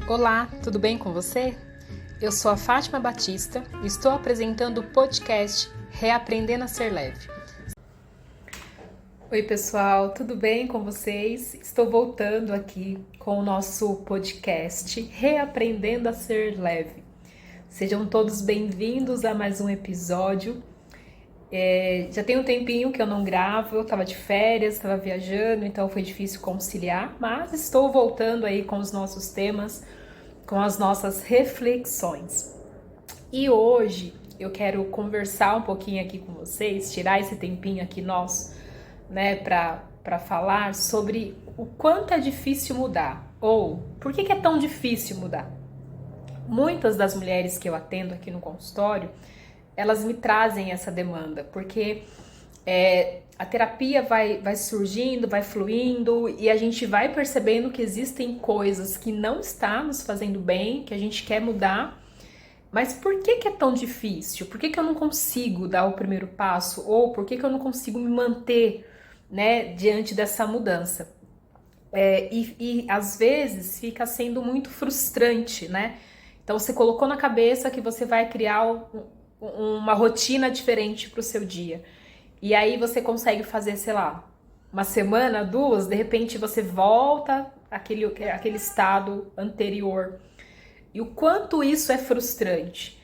Olá, tudo bem com você? Eu sou a Fátima Batista e estou apresentando o podcast Reaprendendo a Ser Leve. Oi pessoal, tudo bem com vocês? Estou voltando aqui com o nosso podcast Reaprendendo a Ser Leve. Sejam todos bem-vindos a mais um episódio. Já tem um tempinho que eu não gravo, eu estava de férias, estava viajando, então foi difícil conciliar, mas estou voltando aí com os nossos temas, com as nossas reflexões. E hoje eu quero conversar um pouquinho aqui com vocês, tirar esse tempinho aqui nosso, né, para falar sobre o quanto é difícil mudar, ou por que é tão difícil mudar. Muitas das mulheres que eu atendo aqui no consultório, elas me trazem essa demanda, porque a terapia vai surgindo, vai fluindo e a gente vai percebendo que existem coisas que não estão nos fazendo bem, que a gente quer mudar, mas por que é tão difícil? Por que eu não consigo dar o primeiro passo? Ou por que eu não consigo me manter, né, diante dessa mudança? E às vezes fica sendo muito frustrante, né? Então você colocou na cabeça que você vai criar uma rotina diferente para o seu dia. E aí você consegue fazer, sei lá, uma semana, duas, de repente você volta àquele estado anterior. E o quanto isso é frustrante.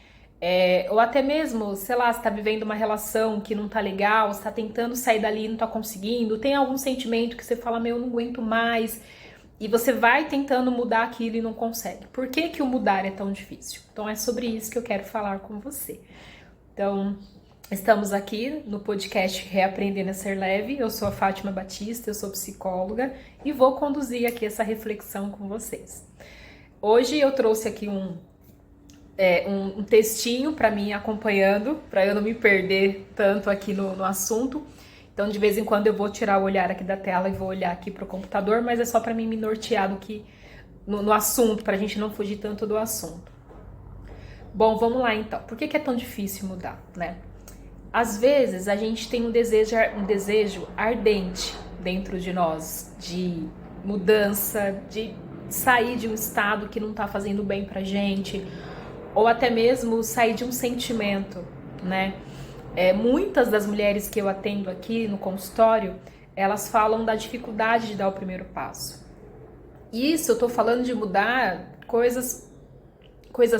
Ou até mesmo, sei lá, você está vivendo uma relação que não tá legal, você está tentando sair dali e não tá conseguindo, tem algum sentimento que você fala, eu não aguento mais, e você vai tentando mudar aquilo e não consegue. Por que o mudar é tão difícil? Então é sobre isso que eu quero falar com você. Então, estamos aqui no podcast Reaprendendo a Ser Leve. Eu sou a Fátima Batista, eu sou psicóloga e vou conduzir aqui essa reflexão com vocês. Hoje eu trouxe aqui um textinho para mim acompanhando, para eu não me perder tanto aqui no assunto. Então, de vez em quando eu vou tirar o olhar aqui da tela e vou olhar aqui para o computador, mas é só para mim me nortear no assunto, para a gente não fugir tanto do assunto. Bom, vamos lá então. Por que é tão difícil mudar, né? Às vezes a gente tem um desejo ardente dentro de nós de mudança, de sair de um estado que não tá fazendo bem pra gente, ou até mesmo sair de um sentimento, né? Muitas das mulheres que eu atendo aqui no consultório, elas falam da dificuldade de dar o primeiro passo. Isso eu tô falando de mudar coisas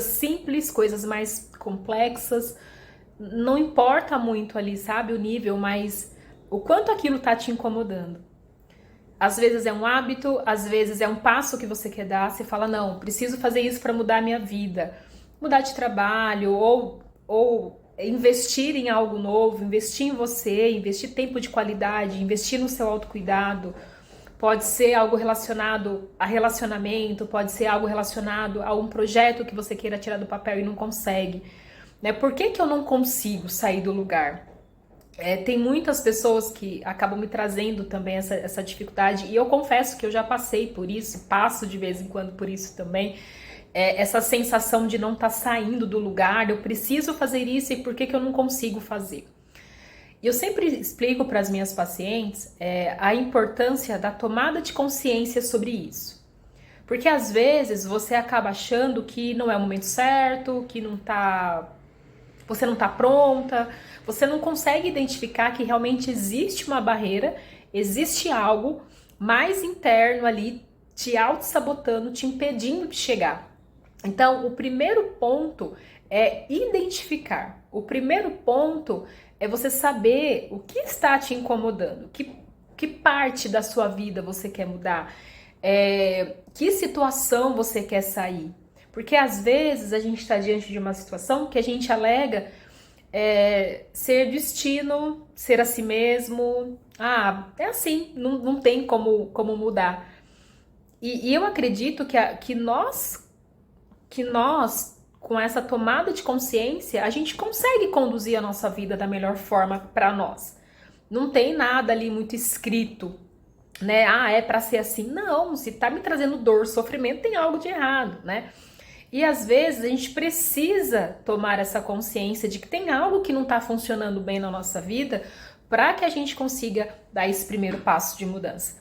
simples, coisas mais complexas, não importa muito ali, sabe, o nível, mas o quanto aquilo tá te incomodando. Às vezes é um hábito, às vezes é um passo que você quer dar, você fala, não, preciso fazer isso para mudar a minha vida, mudar de trabalho, ou investir em algo novo, investir em você, investir tempo de qualidade, investir no seu autocuidado. Pode ser algo relacionado a relacionamento, pode ser algo relacionado a um projeto que você queira tirar do papel e não consegue. Né? Por que eu não consigo sair do lugar? Tem muitas pessoas que acabam me trazendo também essa dificuldade, e eu confesso que eu já passei por isso, passo de vez em quando por isso também. Essa sensação de não estar saindo do lugar, eu preciso fazer isso e por que eu não consigo fazer? E eu sempre explico para as minhas pacientes a importância da tomada de consciência sobre isso. Porque às vezes você acaba achando que não é o momento certo, que você não está pronta, você não consegue identificar que realmente existe uma barreira, existe algo mais interno ali te auto-sabotando, te impedindo de chegar. Então, o primeiro ponto é identificar. O primeiro ponto é você saber o que está te incomodando, que parte da sua vida você quer mudar, que situação você quer sair. Porque às vezes a gente está diante de uma situação que a gente alega ser destino, ser assim mesmo. É assim, não tem como mudar. E eu acredito que nós, com essa tomada de consciência, a gente consegue conduzir a nossa vida da melhor forma para nós. Não tem nada ali muito escrito, né? É para ser assim. Não, se tá me trazendo dor, sofrimento, tem algo de errado, né? E às vezes a gente precisa tomar essa consciência de que tem algo que não tá funcionando bem na nossa vida para que a gente consiga dar esse primeiro passo de mudança.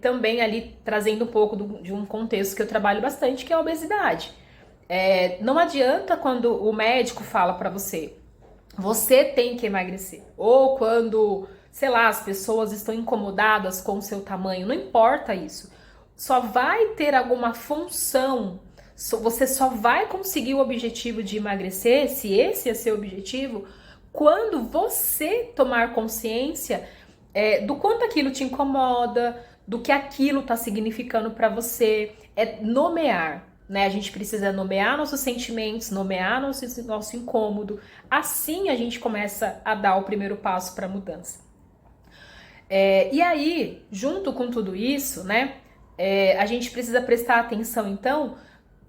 também ali trazendo um pouco de um contexto que eu trabalho bastante, que é a obesidade. Não adianta quando o médico fala pra você, você tem que emagrecer. Ou quando, sei lá, as pessoas estão incomodadas com o seu tamanho, não importa isso. Só vai ter alguma função, você só vai conseguir o objetivo de emagrecer, se esse é seu objetivo, quando você tomar consciência do quanto aquilo te incomoda, do que aquilo está significando para você, nomear. Né? A gente precisa nomear nossos sentimentos, nomear nosso incômodo. Assim a gente começa a dar o primeiro passo para a mudança. E aí, junto com tudo isso, né, a gente precisa prestar atenção, então,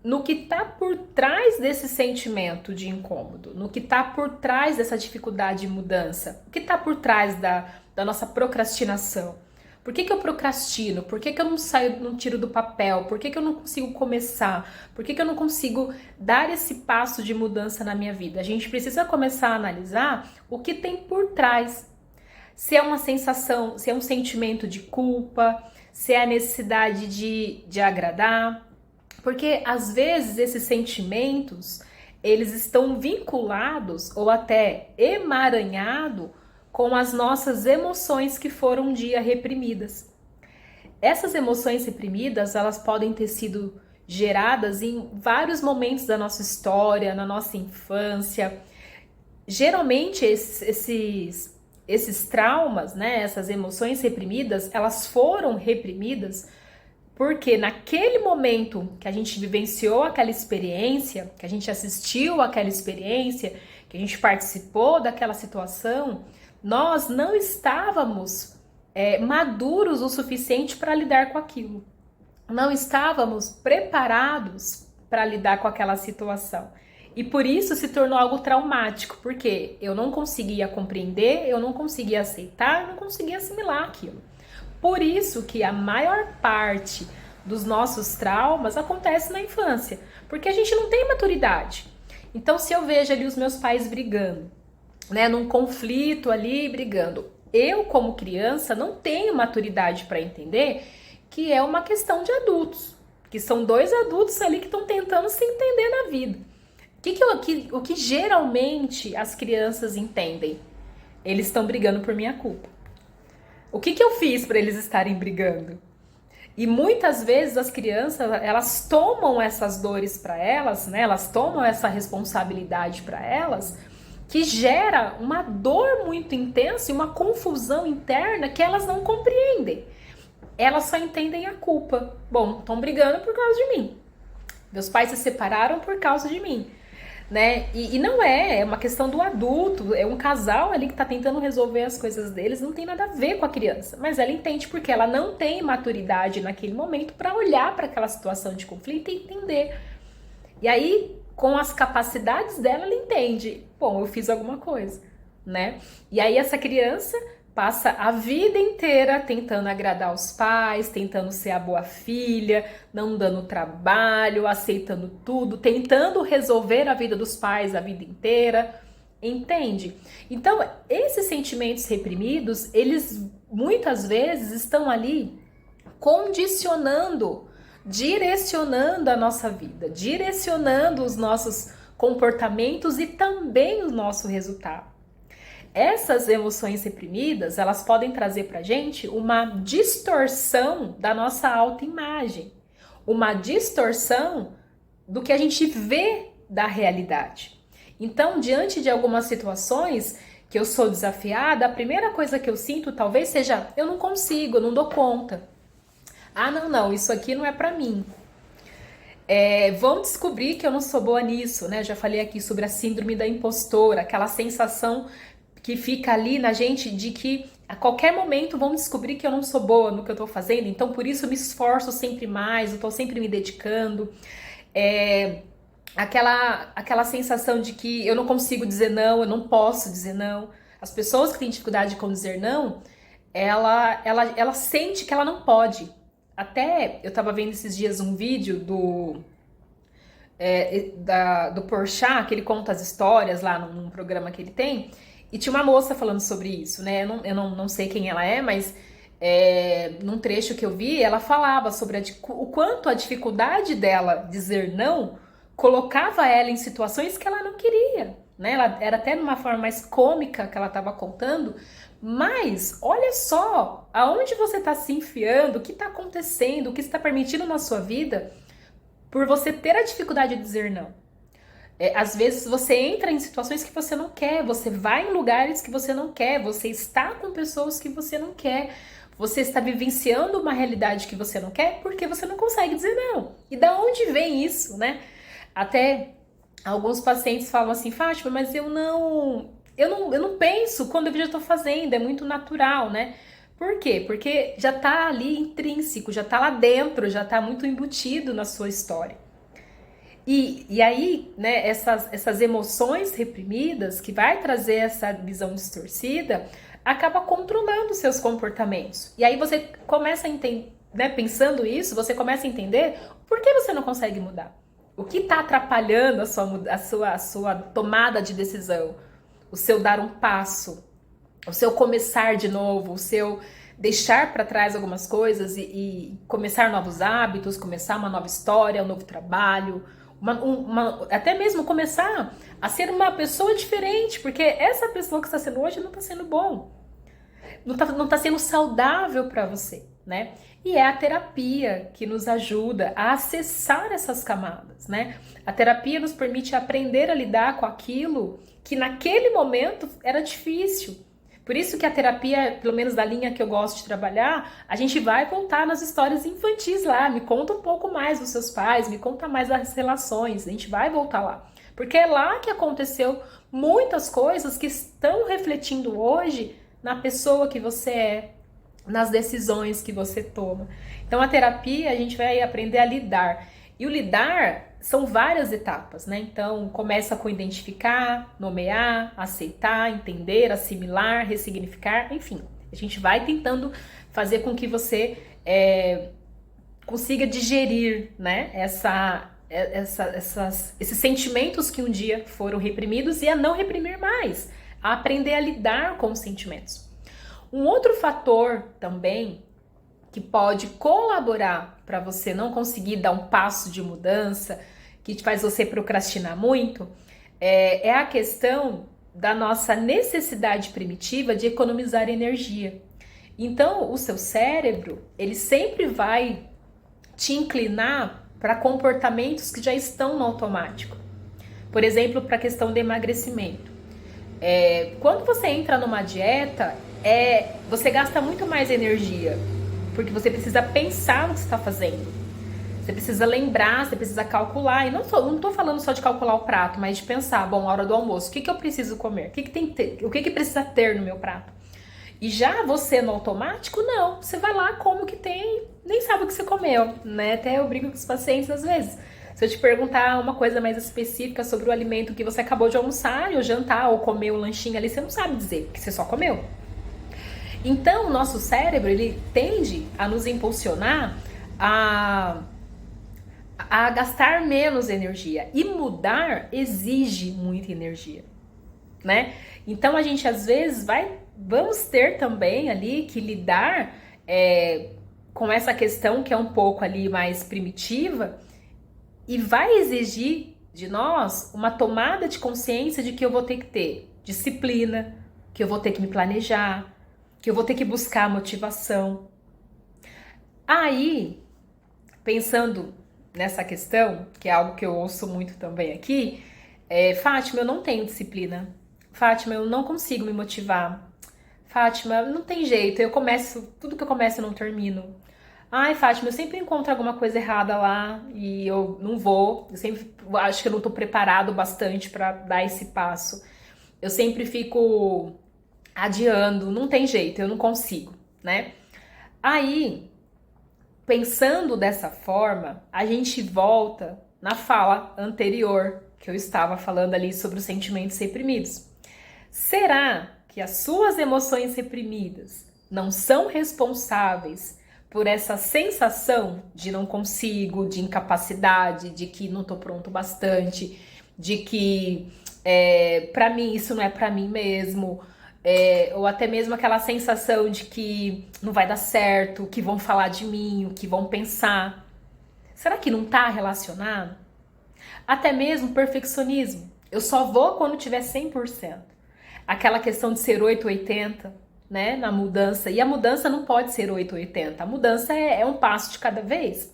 no que está por trás desse sentimento de incômodo, no que está por trás dessa dificuldade de mudança, o que está por trás da nossa procrastinação. Por que eu procrastino? Por que eu não saio, não tiro do papel? Por que eu não consigo começar? Por que eu não consigo dar esse passo de mudança na minha vida? A gente precisa começar a analisar o que tem por trás. Se é uma sensação, se é um sentimento de culpa, se é a necessidade de agradar. Porque às vezes esses sentimentos, eles estão vinculados ou até emaranhados com as nossas emoções que foram um dia reprimidas. Essas emoções reprimidas, elas podem ter sido geradas em vários momentos da nossa história, na nossa infância. Geralmente esses traumas, né, essas emoções reprimidas, elas foram reprimidas porque naquele momento que a gente vivenciou aquela experiência, que a gente assistiu aquela experiência, que a gente participou daquela situação, nós não estávamos maduros o suficiente para lidar com aquilo. Não estávamos preparados para lidar com aquela situação. E por isso se tornou algo traumático, porque eu não conseguia compreender, eu não conseguia aceitar, eu não conseguia assimilar aquilo. Por isso que a maior parte dos nossos traumas acontece na infância, porque a gente não tem maturidade. Então, se eu vejo ali os meus pais brigando, né, num conflito ali, brigando, eu como criança não tenho maturidade para entender que é uma questão de adultos, que são dois adultos ali que estão tentando se entender na vida. O que geralmente as crianças entendem? Eles estão brigando por minha culpa. O que eu fiz para eles estarem brigando? E muitas vezes as crianças, elas tomam essas dores para elas, né? Elas tomam essa responsabilidade para elas, que gera uma dor muito intensa e uma confusão interna que elas não compreendem. Elas só entendem a culpa. Bom, estão brigando por causa de mim. Meus pais se separaram por causa de mim. Né? E não é uma questão do adulto, é um casal ali que tá tentando resolver as coisas deles, não tem nada a ver com a criança, mas ela entende porque ela não tem maturidade naquele momento para olhar para aquela situação de conflito e entender. E aí, com as capacidades dela, ela entende, bom, eu fiz alguma coisa, né? E aí essa criança passa a vida inteira tentando agradar os pais, tentando ser a boa filha, não dando trabalho, aceitando tudo, tentando resolver a vida dos pais a vida inteira, entende? Então, esses sentimentos reprimidos, eles muitas vezes estão ali condicionando, direcionando a nossa vida, direcionando os nossos comportamentos e também o nosso resultado. Essas emoções reprimidas, elas podem trazer pra gente uma distorção da nossa autoimagem, uma distorção do que a gente vê da realidade. Então, diante de algumas situações que eu sou desafiada, a primeira coisa que eu sinto talvez seja, eu não consigo, eu não dou conta. Ah, não, isso aqui não é pra mim. Vão descobrir que eu não sou boa nisso, né? Já falei aqui sobre a síndrome da impostora, aquela sensação que fica ali na gente de que a qualquer momento vão descobrir que eu não sou boa no que eu tô fazendo, então por isso eu me esforço sempre mais, eu tô sempre me dedicando. Aquela sensação de que eu não consigo dizer não, eu não posso dizer não. As pessoas que têm dificuldade com dizer não, ela sente que ela não pode. Até eu tava vendo esses dias um vídeo do Porchat, que ele conta as histórias lá num programa que ele tem, e tinha uma moça falando sobre isso, né? Eu não sei quem ela é, mas num trecho que eu vi, ela falava sobre o quanto a dificuldade dela dizer não colocava ela em situações que ela não queria, né? Ela era até numa forma mais cômica que ela estava contando, mas olha só aonde você está se enfiando, o que está acontecendo, o que está permitindo na sua vida por você ter a dificuldade de dizer não. Às vezes você entra em situações que você não quer, você vai em lugares que você não quer, você está com pessoas que você não quer, você está vivenciando uma realidade que você não quer porque você não consegue dizer não. E da onde vem isso, né? Até alguns pacientes falam assim, Fátima, mas eu não penso quando eu já estou fazendo, é muito natural, né? Por quê? Porque já está ali intrínseco, já está lá dentro, já está muito embutido na sua história. E aí, né, essas emoções reprimidas, que vai trazer essa visão distorcida, acaba controlando seus comportamentos. E aí você começa a entender, né, pensando isso, você começa a entender por que você não consegue mudar. O que está atrapalhando a sua tomada de decisão, o seu dar um passo, o seu começar de novo, o seu deixar para trás algumas coisas e começar novos hábitos, começar uma nova história, um novo trabalho, até mesmo começar a ser uma pessoa diferente, porque essa pessoa que está sendo hoje não está sendo bom, não tá sendo saudável para você, né? E é a terapia que nos ajuda a acessar essas camadas, né? A terapia nos permite aprender a lidar com aquilo que naquele momento era difícil. Por isso que a terapia, pelo menos da linha que eu gosto de trabalhar, a gente vai voltar nas histórias infantis lá, me conta um pouco mais dos seus pais, me conta mais das relações, a gente vai voltar lá. Porque é lá que aconteceu muitas coisas que estão refletindo hoje na pessoa que você é, nas decisões que você toma. Então a terapia a gente vai aprender a lidar. E o lidar são várias etapas, né? Então começa com identificar, nomear, aceitar, entender, assimilar, ressignificar, enfim. A gente vai tentando fazer com que você consiga digerir, né? Esses sentimentos que um dia foram reprimidos e a não reprimir mais, a aprender a lidar com os sentimentos. Um outro fator também que pode colaborar para você não conseguir dar um passo de mudança, que faz você procrastinar muito, é a questão da nossa necessidade primitiva de economizar energia. Então, o seu cérebro, ele sempre vai te inclinar para comportamentos que já estão no automático. Por exemplo, para a questão do emagrecimento. Quando você entra numa dieta, você gasta muito mais energia, porque você precisa pensar no que você está fazendo. Você precisa lembrar, você precisa calcular. E não estou falando só de calcular o prato, mas de pensar, bom, a hora do almoço, o que eu preciso comer? O que precisa ter no meu prato? E já você no automático, não. Você vai lá, come o que tem, nem sabe o que você comeu, né? Até eu brigo com os pacientes às vezes. Se eu te perguntar uma coisa mais específica sobre o alimento que você acabou de almoçar, ou jantar, ou comer um lanchinho ali, você não sabe dizer, porque você só comeu. Então, o nosso cérebro, ele tende a nos impulsionar a gastar menos energia. E mudar exige muita energia, né? Então, a gente, às vezes, vamos ter também ali que lidar com essa questão que é um pouco ali mais primitiva e vai exigir de nós uma tomada de consciência de que eu vou ter que ter disciplina, que eu vou ter que me planejar, que eu vou ter que buscar motivação. Aí, pensando nessa questão, que é algo que eu ouço muito também aqui, Fátima, eu não tenho disciplina. Fátima, eu não consigo me motivar. Fátima, não tem jeito, tudo que eu começo eu não termino. Ai, Fátima, eu sempre encontro alguma coisa errada lá e eu não vou. Eu sempre acho que eu não estou preparado bastante para dar esse passo. Eu sempre fico adiando, não tem jeito, eu não consigo, né? Aí, pensando dessa forma, a gente volta na fala anterior que eu estava falando ali sobre os sentimentos reprimidos. Será que as suas emoções reprimidas não são responsáveis por essa sensação de não consigo, de incapacidade, de que não tô pronto bastante, de que pra mim isso não é pra mim mesmo, ou até mesmo aquela sensação de que não vai dar certo, que vão falar de mim, o que vão pensar. Será que não está relacionado? Até mesmo perfeccionismo. Eu só vou quando tiver 100%. Aquela questão de ser 880, né, na mudança. E a mudança não pode ser 880. A mudança é um passo de cada vez.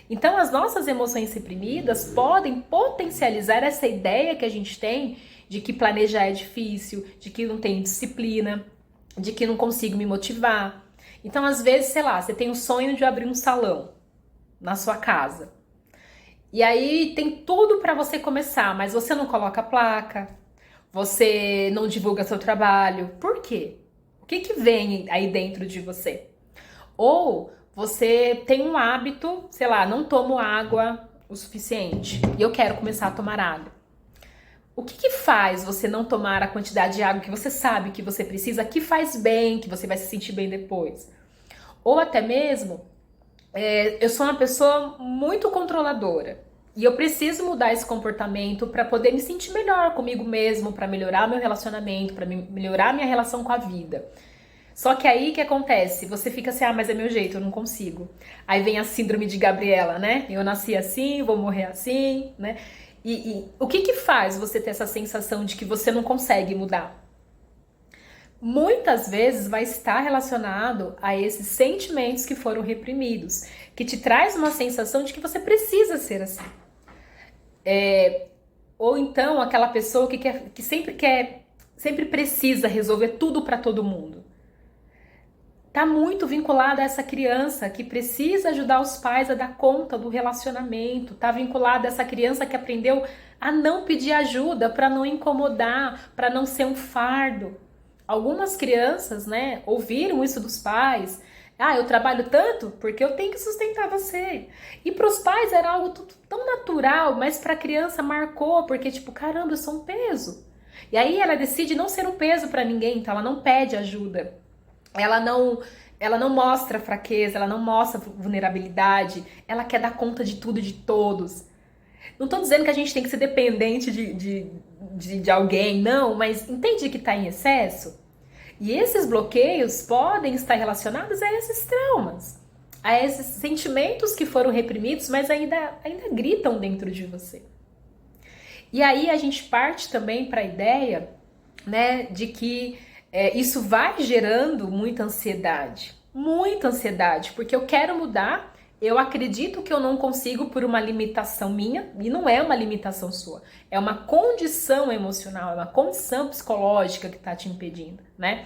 Então, as nossas emoções reprimidas podem potencializar essa ideia que a gente tem de que planejar é difícil, de que não tenho disciplina, de que não consigo me motivar. Então, às vezes, sei lá, você tem o sonho de abrir um salão na sua casa. E aí tem tudo para você começar, mas você não coloca placa, você não divulga seu trabalho. Por quê? O que que vem aí dentro de você? Ou você tem um hábito, sei lá, não tomo água o suficiente e eu quero começar a tomar água. O que que faz você não tomar a quantidade de água que você sabe que você precisa, que faz bem, que você vai se sentir bem depois? Ou até mesmo, eu sou uma pessoa muito controladora e eu preciso mudar esse comportamento para poder me sentir melhor comigo mesmo, para melhorar meu relacionamento, para melhorar minha relação com a vida. Só que aí o que acontece? Você fica assim, mas é meu jeito, eu não consigo. Aí vem a síndrome de Gabriela, né? Eu nasci assim, vou morrer assim, né? E o que que faz você ter essa sensação de que você não consegue mudar? Muitas vezes vai estar relacionado a esses sentimentos que foram reprimidos, que te traz uma sensação de que você precisa ser assim. Ou então aquela pessoa que sempre precisa resolver tudo para todo mundo. Tá muito vinculada a essa criança que precisa ajudar os pais a dar conta do relacionamento, tá vinculada a essa criança que aprendeu a não pedir ajuda para não incomodar, para não ser um fardo. Algumas crianças, né, ouviram isso dos pais. Eu trabalho tanto porque eu tenho que sustentar você. E para os pais era algo tão natural, mas para a criança marcou, porque tipo, caramba, eu sou um peso. E aí ela decide não ser um peso para ninguém, então ela não pede ajuda. Ela não mostra fraqueza, ela não mostra vulnerabilidade, ela quer dar conta de tudo e de todos. Não tô dizendo que a gente tem que ser dependente de alguém, não, mas entende que tá em excesso? E esses bloqueios podem estar relacionados a esses traumas, a esses sentimentos que foram reprimidos, mas ainda gritam dentro de você. E aí a gente parte também para a ideia, né, de que isso vai gerando muita ansiedade, porque eu quero mudar, eu acredito que eu não consigo por uma limitação minha, e não é uma limitação sua, é uma condição emocional, é uma condição psicológica que está te impedindo, né?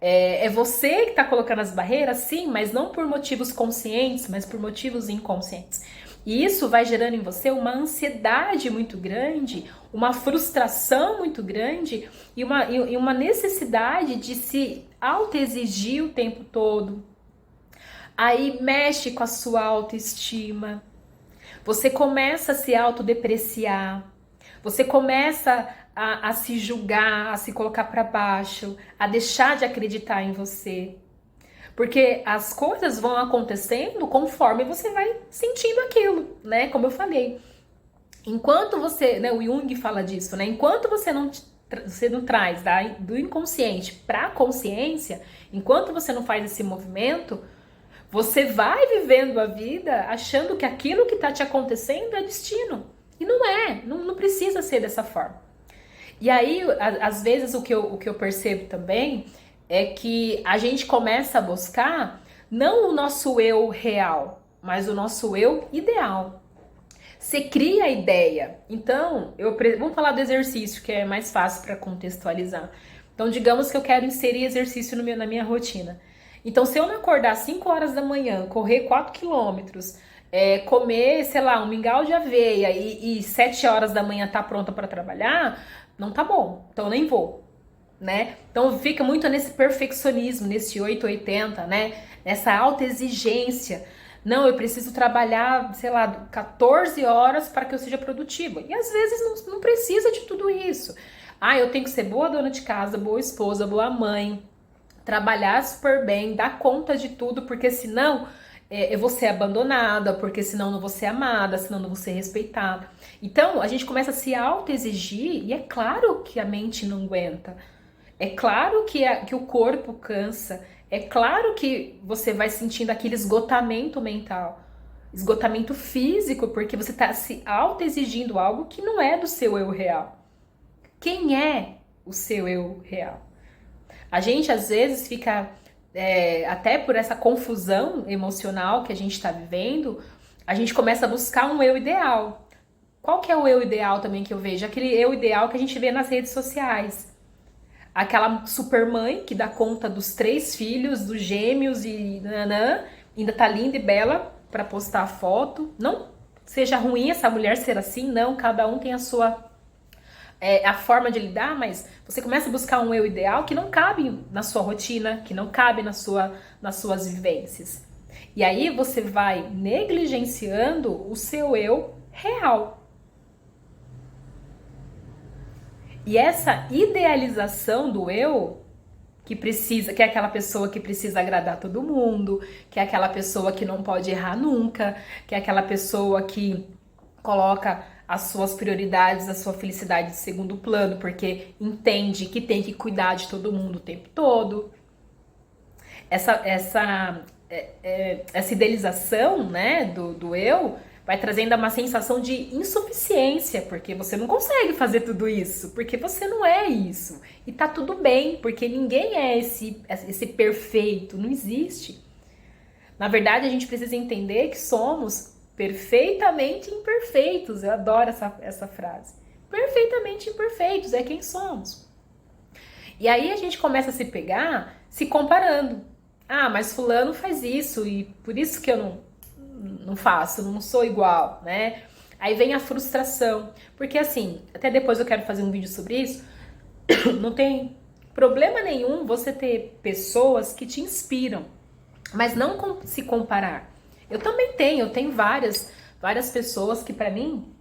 É você que está colocando as barreiras, sim, mas não por motivos conscientes, mas por motivos inconscientes. E isso vai gerando em você uma ansiedade muito grande, uma frustração muito grande e uma necessidade de se autoexigir o tempo todo. Aí mexe com a sua autoestima. Você começa a se autodepreciar. Você começa a se julgar, a se colocar para baixo, a deixar de acreditar em você. Porque as coisas vão acontecendo conforme você vai sentindo aquilo, né? Como eu falei. Enquanto você, né, o Jung fala disso, né? Enquanto você não traz do inconsciente para a consciência, enquanto você não faz esse movimento, você vai vivendo a vida achando que aquilo que está te acontecendo é destino. E não é, não precisa ser dessa forma. E aí, às vezes, o que eu percebo também é que a gente começa a buscar não o nosso eu real, mas o nosso eu ideal. Você cria a ideia. Então, vamos falar do exercício, que é mais fácil para contextualizar. Então, digamos que eu quero inserir exercício na minha rotina. Então, se eu não acordar às 5 horas da manhã, correr 4 quilômetros, comer, sei lá, um mingau de aveia e 7 horas da manhã tá pronta para trabalhar, não tá bom. Então, eu nem vou. Né? Então fica muito nesse perfeccionismo, nesse 880, né? Nessa autoexigência. Não, eu preciso trabalhar, sei lá, 14 horas para que eu seja produtiva. E às vezes não precisa de tudo isso. Eu tenho que ser boa dona de casa, boa esposa, boa mãe, trabalhar super bem, dar conta de tudo, porque senão eu vou ser abandonada, porque senão não vou ser amada, senão não vou ser respeitada. Então a gente começa a se autoexigir e é claro que a mente não aguenta. É claro que o corpo cansa. É claro que você vai sentindo aquele esgotamento mental, esgotamento físico, porque você está se auto-exigindo algo que não é do seu eu real. Quem é o seu eu real? A gente às vezes fica, até por essa confusão emocional que a gente está vivendo, a gente começa a buscar um eu ideal. Qual que é o eu ideal também que eu vejo? Aquele eu ideal que a gente vê nas redes sociais. Aquela supermãe que dá conta dos 3 filhos, dos gêmeos e nanã, ainda tá linda e bela para postar a foto. Não seja ruim essa mulher ser assim, não. Cada um tem a sua a forma de lidar, mas você começa a buscar um eu ideal que não cabe na sua rotina, que não cabe nas suas vivências. E aí você vai negligenciando o seu eu real. E essa idealização do eu, que é aquela pessoa que precisa agradar todo mundo, que é aquela pessoa que não pode errar nunca, que é aquela pessoa que coloca as suas prioridades, a sua felicidade em segundo plano, porque entende que tem que cuidar de todo mundo o tempo todo. Essa idealização, né, do eu vai trazendo uma sensação de insuficiência, porque você não consegue fazer tudo isso, porque você não é isso. E tá tudo bem, porque ninguém é esse perfeito, não existe. Na verdade, a gente precisa entender que somos perfeitamente imperfeitos. Eu adoro essa frase. Perfeitamente imperfeitos, é quem somos. E aí a gente começa a se pegar se comparando. Ah, mas fulano faz isso e por isso que eu não faço, não sou igual, né? Aí vem a frustração. Porque assim, até depois eu quero fazer um vídeo sobre isso. Não tem problema nenhum você ter pessoas que te inspiram, mas não se comparar. Eu também eu tenho várias pessoas que pra mim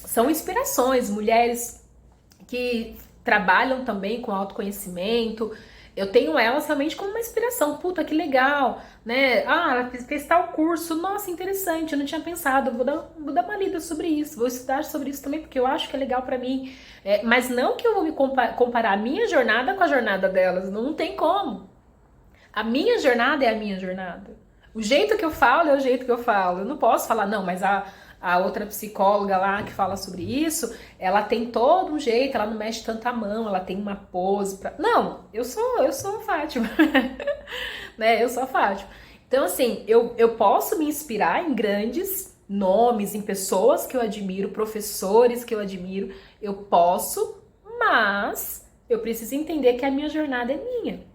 são inspirações, mulheres que trabalham também com autoconhecimento. Eu tenho elas realmente como uma inspiração. Puta, que legal, né? Ah, ela fez tal curso. Nossa, interessante, eu não tinha pensado. Vou dar uma lida sobre isso. Vou estudar sobre isso também, porque eu acho que é legal pra mim. Mas não que eu vou me comparar a minha jornada com a jornada delas. Não tem como. A minha jornada é a minha jornada. O jeito que eu falo é o jeito que eu falo. Eu não posso falar, não, mas a outra psicóloga lá que fala sobre isso, ela tem todo um jeito, ela não mexe tanta mão, ela tem uma pose pra... Não, eu sou a Fátima. Né? Eu sou a Fátima. Então, assim, eu posso me inspirar em grandes nomes, em pessoas que eu admiro, professores que eu admiro. Eu posso, mas eu preciso entender que a minha jornada é minha.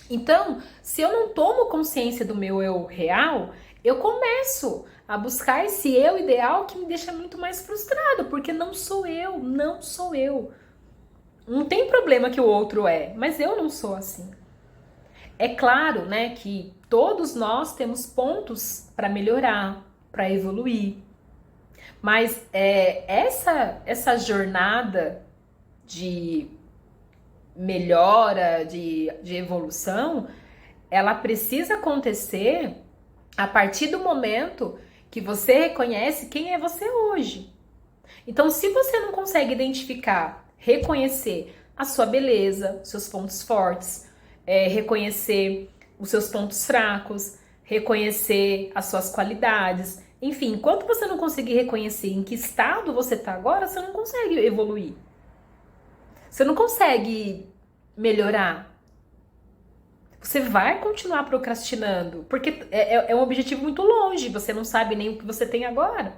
Então, se eu não tomo consciência do meu eu real, eu começo a buscar esse eu ideal que me deixa muito mais frustrado, porque não sou eu, não sou eu. Não tem problema que o outro é, mas eu não sou assim. É claro, né, que todos nós temos pontos para melhorar, para evoluir. Mas essa jornada de melhora, de evolução, ela precisa acontecer a partir do momento que você reconhece quem é você hoje. Então, se você não consegue identificar, reconhecer a sua beleza, seus pontos fortes, reconhecer os seus pontos fracos, reconhecer as suas qualidades, enfim, enquanto você não conseguir reconhecer em que estado você está agora, você não consegue evoluir. Você não consegue melhorar. Você vai continuar procrastinando, porque é um objetivo muito longe, você não sabe nem o que você tem agora.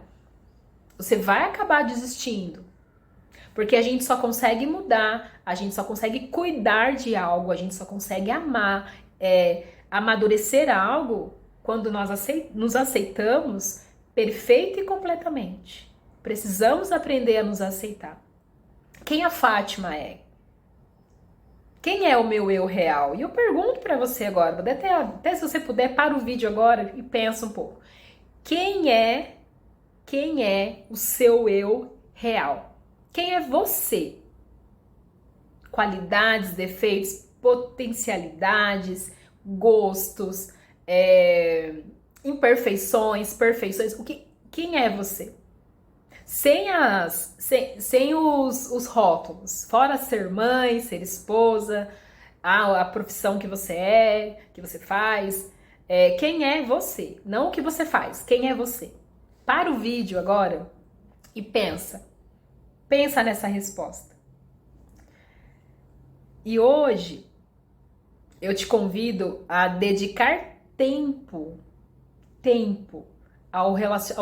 Você vai acabar desistindo. Porque a gente só consegue mudar, a gente só consegue cuidar de algo, a gente só consegue amar, amadurecer algo quando nós nos aceitamos perfeito e completamente. Precisamos aprender a nos aceitar. Quem a Fátima é? Quem é o meu eu real? E eu pergunto pra você agora, até se você puder, para o vídeo agora e pensa um pouco. Quem é o seu eu real? Quem é você? Qualidades, defeitos, potencialidades, gostos, imperfeições, perfeições. Quem é você? sem os rótulos. Fora ser mãe, ser esposa, a profissão que você faz. Quem é você? Não o que você faz, quem é você? Para o vídeo agora e pensa nessa resposta. E hoje eu te convido a dedicar tempo ao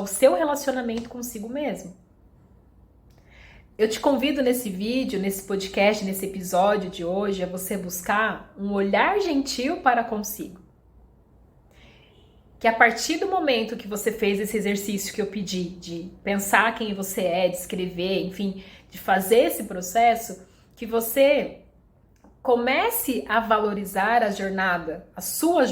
seu relacionamento consigo mesmo. Eu te convido nesse vídeo, nesse podcast, nesse episódio de hoje, a você buscar um olhar gentil para consigo. Que a partir do momento que você fez esse exercício que eu pedi, de pensar quem você é, de escrever, enfim, de fazer esse processo, que você comece a valorizar a jornada, a sua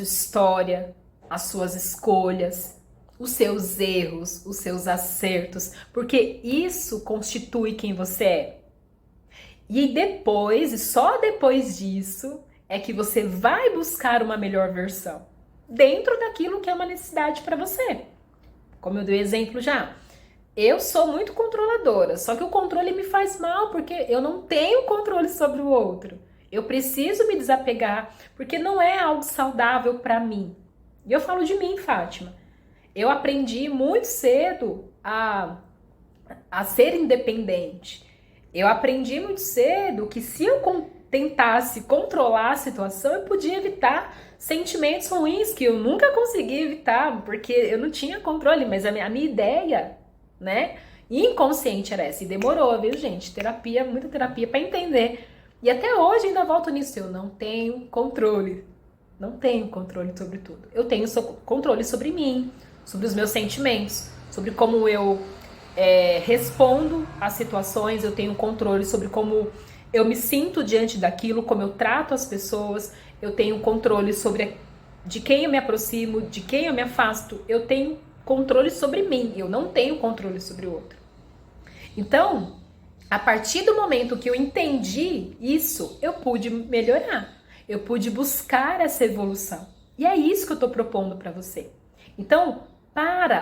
história, as suas escolhas, os seus erros, os seus acertos, porque isso constitui quem você é. E depois, e só depois disso, é que você vai buscar uma melhor versão, dentro daquilo que é uma necessidade para você. Como eu dei exemplo já, eu sou muito controladora, só que o controle me faz mal, porque eu não tenho controle sobre o outro. Eu preciso me desapegar, porque não é algo saudável para mim. E eu falo de mim, Fátima. Eu aprendi muito cedo a ser independente. Eu aprendi muito cedo que se eu tentasse controlar a situação, eu podia evitar sentimentos ruins que eu nunca consegui evitar, porque eu não tinha controle, mas a minha ideia, né, inconsciente era essa. E demorou, viu, gente? Muita terapia para entender. E até hoje ainda volto nisso. Eu não tenho controle. Não tenho controle sobre tudo. Eu tenho controle sobre mim, sobre os meus sentimentos, sobre como eu respondo às situações. Eu tenho controle sobre como eu me sinto diante daquilo, como eu trato as pessoas. Eu tenho controle sobre de quem eu me aproximo, de quem eu me afasto. Eu tenho controle sobre mim, eu não tenho controle sobre o outro. Então, a partir do momento que eu entendi isso, eu pude melhorar. Eu pude buscar essa evolução. E é isso que eu estou propondo para você. Então,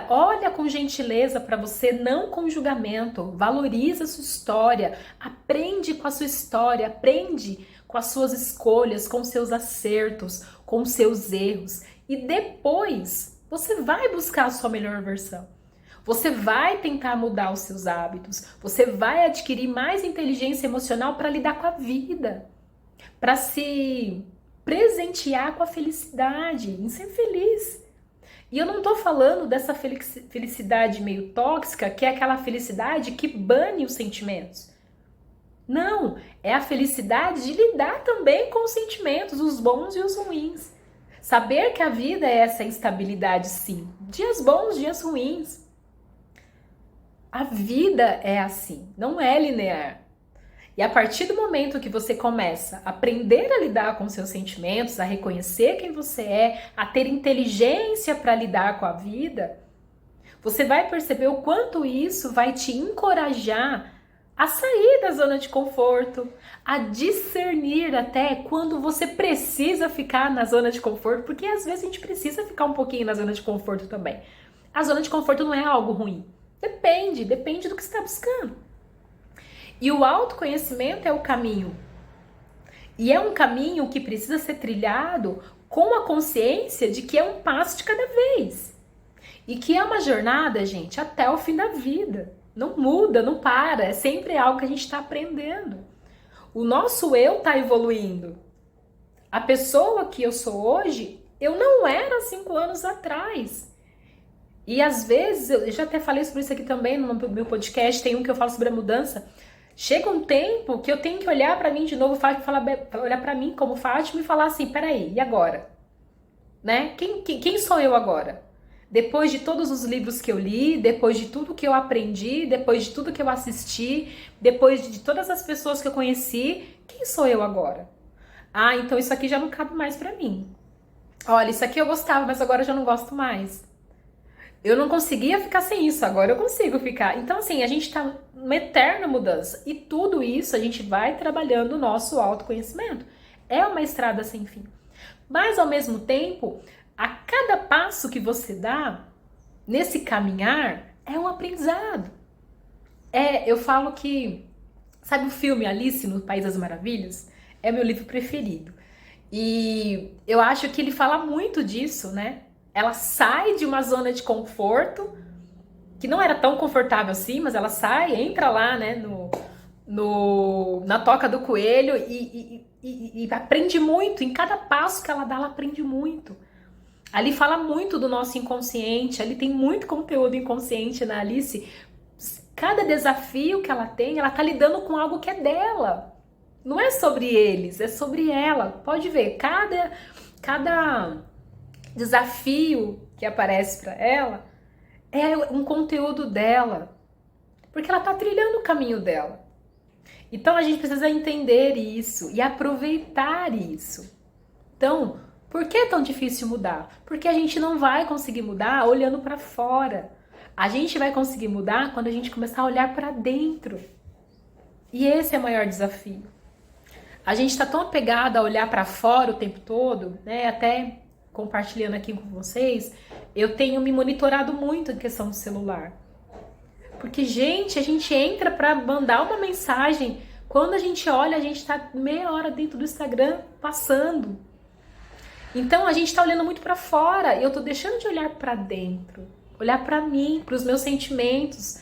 olha com gentileza para você, não com julgamento. Valoriza a sua história, aprende com a sua história, aprende com as suas escolhas, com seus acertos, com seus erros. E depois, você vai buscar a sua melhor versão. Você vai tentar mudar os seus hábitos. Você vai adquirir mais inteligência emocional para lidar com a vida. Para se presentear com a felicidade, em ser feliz. E eu não tô falando dessa felicidade meio tóxica, que é aquela felicidade que bane os sentimentos. Não, é a felicidade de lidar também com os sentimentos, os bons e os ruins. Saber que a vida é essa instabilidade, sim. Dias bons, dias ruins. A vida é assim, não é linear. E a partir do momento que você começa a aprender a lidar com seus sentimentos, a reconhecer quem você é, a ter inteligência para lidar com a vida, você vai perceber o quanto isso vai te encorajar a sair da zona de conforto, a discernir até quando você precisa ficar na zona de conforto, porque às vezes a gente precisa ficar um pouquinho na zona de conforto também. A zona de conforto não é algo ruim. Depende do que você está buscando. E o autoconhecimento é o caminho. E é um caminho que precisa ser trilhado com a consciência de que é um passo de cada vez. E que é uma jornada, gente, até o fim da vida. Não muda, não para. É sempre algo que a gente está aprendendo. O nosso eu está evoluindo. A pessoa que eu sou hoje, eu não era 5 anos atrás. E às vezes, eu já até falei sobre isso aqui também no meu podcast, tem um que eu falo sobre a mudança. Chega um tempo que eu tenho que olhar pra mim de novo, olhar pra mim como Fátima e falar assim, peraí, e agora? Né? Quem sou eu agora? Depois de todos os livros que eu li, depois de tudo que eu aprendi, depois de tudo que eu assisti, depois de todas as pessoas que eu conheci, quem sou eu agora? Ah, então isso aqui já não cabe mais pra mim. Olha, isso aqui eu gostava, mas agora eu já não gosto mais. Eu não conseguia ficar sem isso, agora eu consigo ficar. Então, assim, a gente tá numa eterna mudança. E tudo isso a gente vai trabalhando o nosso autoconhecimento. É uma estrada sem fim. Mas, ao mesmo tempo, a cada passo que você dá nesse caminhar, É um aprendizado. Eu falo que, sabe o filme Alice no País das Maravilhas? É meu livro preferido. E eu acho que ele fala muito disso, né? Ela sai de uma zona de conforto, que não era tão confortável assim, mas ela sai, entra lá, né, na toca do coelho e aprende muito. Em cada passo que ela dá, ela aprende muito. Ali fala muito do nosso inconsciente, ali tem muito conteúdo inconsciente na Alice. Cada desafio que ela tem, ela tá lidando com algo que é dela. Não é sobre eles, é sobre ela. Pode ver, cada desafio que aparece para ela é um conteúdo dela. Porque ela tá trilhando o caminho dela. Então a gente precisa entender isso e aproveitar isso. Então, por que é tão difícil mudar? Porque a gente não vai conseguir mudar olhando para fora. A gente vai conseguir mudar quando a gente começar a olhar para dentro. E esse é o maior desafio. A gente está tão apegado a olhar para fora o tempo todo, né? Até compartilhando aqui com vocês, eu tenho me monitorado muito em questão do celular. Porque, gente, a gente entra para mandar uma mensagem. Quando a gente olha, a gente está meia hora dentro do Instagram passando. Então, a gente está olhando muito para fora. Eu estou deixando de olhar para dentro. Olhar para mim, para os meus sentimentos.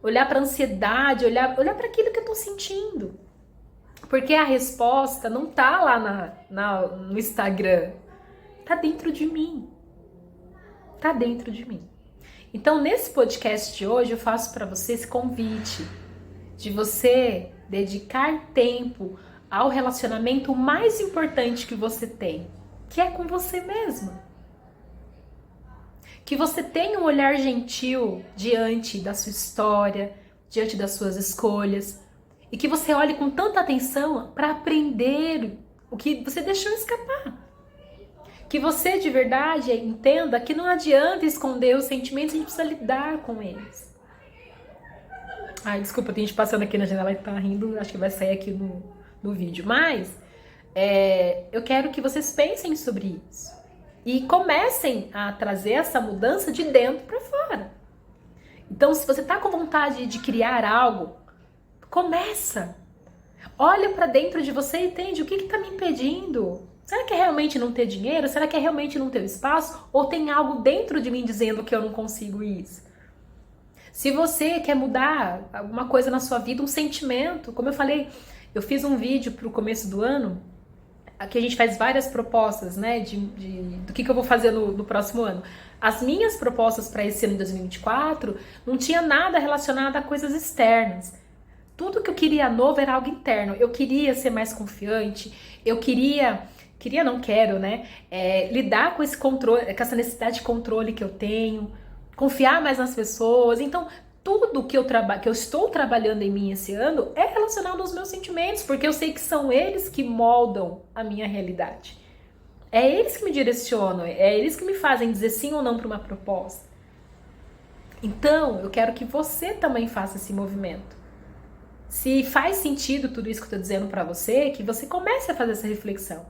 Olhar para a ansiedade, olhar para aquilo que eu estou sentindo. Porque a resposta não tá lá no Instagram. Tá dentro de mim. Tá dentro de mim. Então, nesse podcast de hoje, eu faço para você esse convite de você dedicar tempo ao relacionamento mais importante que você tem, que é com você mesma. Que você tenha um olhar gentil diante da sua história, diante das suas escolhas, e que você olhe com tanta atenção para aprender o que você deixou escapar. Que você de verdade entenda que não adianta esconder os sentimentos, a gente precisa lidar com eles. Ai, desculpa, tem gente passando aqui na janela e tá rindo, acho que vai sair aqui no vídeo. Mas eu quero que vocês pensem sobre isso. E comecem a trazer essa mudança de dentro para fora. Então, se você tá com vontade de criar algo, começa. Olha para dentro de você e entende o que tá me impedindo. Será que é realmente não ter dinheiro? Será que é realmente não ter espaço? Ou tem algo dentro de mim dizendo que eu não consigo isso? Se você quer mudar alguma coisa na sua vida, um sentimento, como eu falei, eu fiz um vídeo pro começo do ano, aqui a gente faz várias propostas, né, do que eu vou fazer no próximo ano. As minhas propostas para esse ano de 2024 não tinha nada relacionado a coisas externas. Tudo que eu queria novo era algo interno. Eu queria ser mais confiante, eu não quero, né? Lidar com esse controle, com essa necessidade de controle que eu tenho, confiar mais nas pessoas. Então, tudo que eu estou trabalhando em mim esse ano é relacionado aos meus sentimentos, porque eu sei que são eles que moldam a minha realidade. É eles que me direcionam, é eles que me fazem dizer sim ou não para uma proposta. Então, eu quero que você também faça esse movimento. Se faz sentido tudo isso que eu estou dizendo para você, que você comece a fazer essa reflexão.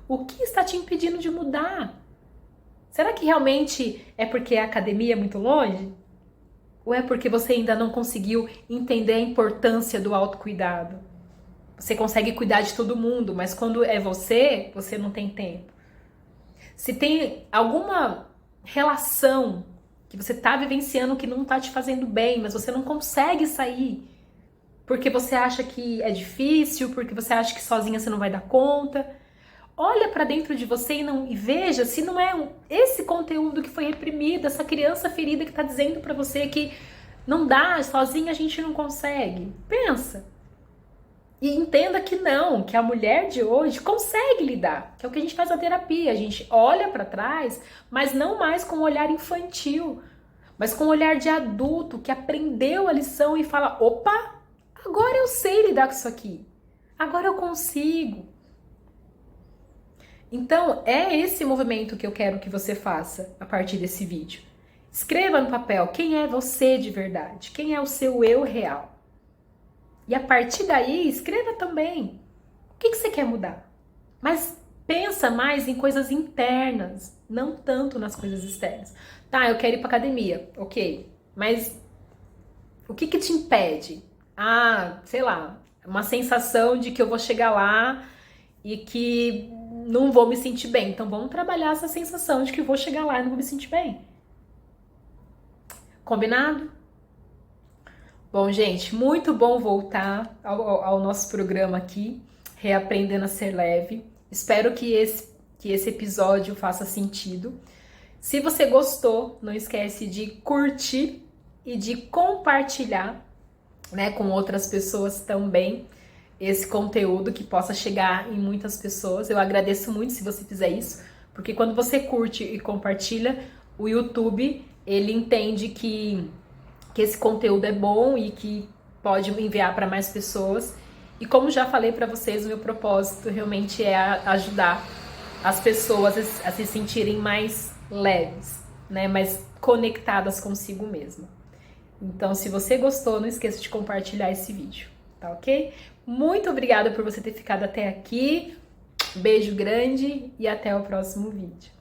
O que está te impedindo de mudar? Será que realmente é porque a academia é muito longe? Ou é porque você ainda não conseguiu entender a importância do autocuidado? Você consegue cuidar de todo mundo, mas quando é você, você não tem tempo. Se tem alguma relação que você está vivenciando que não está te fazendo bem, mas você não consegue sair, porque você acha que é difícil, porque você acha que sozinha você não vai dar conta, olha para dentro de você e veja se não é esse conteúdo que foi reprimido, essa criança ferida que está dizendo para você que não dá, sozinha a gente não consegue. Pensa. E entenda que não, que a mulher de hoje consegue lidar, que é o que a gente faz na terapia. A gente olha para trás, mas não mais com um olhar infantil, mas com um olhar de adulto que aprendeu a lição e fala, opa, agora eu sei lidar com isso aqui. Agora eu consigo. Então, é esse movimento que eu quero que você faça a partir desse vídeo. Escreva no papel quem é você de verdade, quem é o seu eu real. E a partir daí, escreva também o que você quer mudar. Mas pensa mais em coisas internas, não tanto nas coisas externas. Tá, eu quero ir pra academia, ok. Mas o que te impede? Ah, sei lá, uma sensação de que eu vou chegar lá e que não vou me sentir bem. Então vamos trabalhar essa sensação de que vou chegar lá e não vou me sentir bem. Combinado? Bom, gente, muito bom voltar ao nosso programa aqui, Reaprendendo a Ser Leve. Espero que esse episódio faça sentido. Se você gostou, não esquece de curtir e de compartilhar, né, com outras pessoas também esse conteúdo que possa chegar em muitas pessoas. Eu agradeço muito se você fizer isso, porque quando você curte e compartilha, o YouTube, ele entende que esse conteúdo é bom e que pode enviar para mais pessoas. E como já falei para vocês, o meu propósito realmente é ajudar as pessoas a se sentirem mais leves, né, mais conectadas consigo mesma. Então, se você gostou, não esqueça de compartilhar esse vídeo, tá ok? Muito obrigada por você ter ficado até aqui. Beijo grande e até o próximo vídeo.